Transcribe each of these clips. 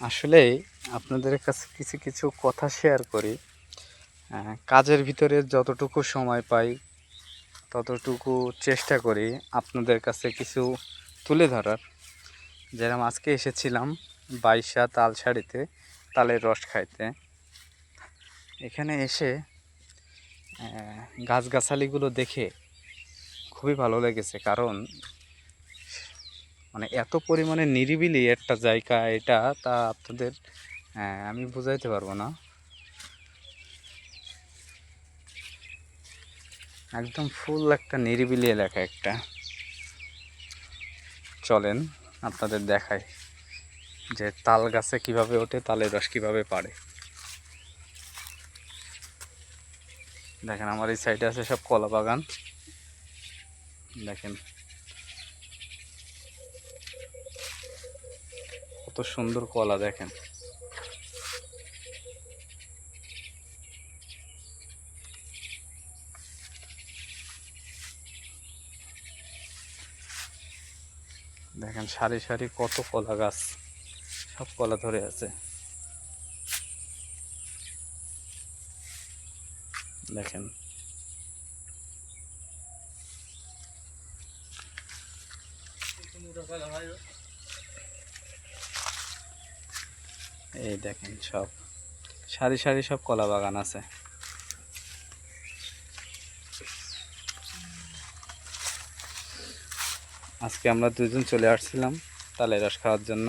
আসলে আপনাদের কাছে কিছু কিছু কথা শেয়ার করি। কাজের ভিতরে যতটুকু সময় পাই ততটুকু চেষ্টা করি আপনাদের কাছে কিছু তুলে ধরার। যেরকম আজকে এসেছিলাম বাইশা তালসারিতে তালের রস খাইতে। এখানে এসে গাছগাছালিগুলো দেখে খুবই ভালো লেগেছে, কারণ মানে এত পরিমাণে নিরিবিলি একটা জায়গা এটা, তা আপনাদের আমি বুঝাইতে পারবো না। একদম ফুল একটা নিরিবিলি এলাকা একটা। চলেন আপনাদের দেখাই যে তাল গাছে কিভাবে ওঠে, তালের রস কিভাবে পাড়ে। দেখেন আমার এই সাইডে আছে সব কলা বাগান। দেখেন কত সুন্দর কলা, দেখেন দেখেন সারি সারি কত কলা গাছ, সব কলা ধরে আছে। দেখেন এই দেখেন সব সারি সারি সব কলা বাগান আছে। আজকে আমরা দুজন চলে আসছিলাম তালের রস খাওয়ার জন্য।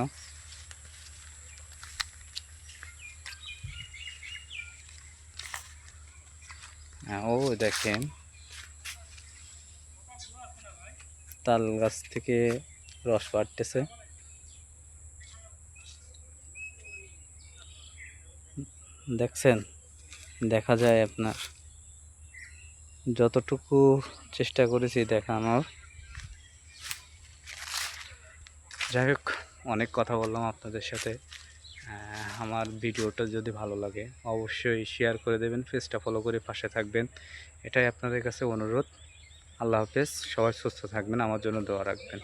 ও দেখেন তাল গাছ থেকে রস পাড়তেছে। দেখছেন, দেখা যায় আপনার। যতটুকু চেষ্টা করেছি দেখানোর। যাই হোক, অনেক কথা বললাম আপনাদের সাথে। আমার ভিডিওটা যদি ভালো লাগে অবশ্যই শেয়ার করে দেবেন, পেজটা ফলো করে পাশে থাকবেন, এটাই আপনাদের কাছে অনুরোধ। আল্লাহ হাফেজ, সবাই সুস্থ থাকবেন, আমার জন্য দোয়া রাখবেন।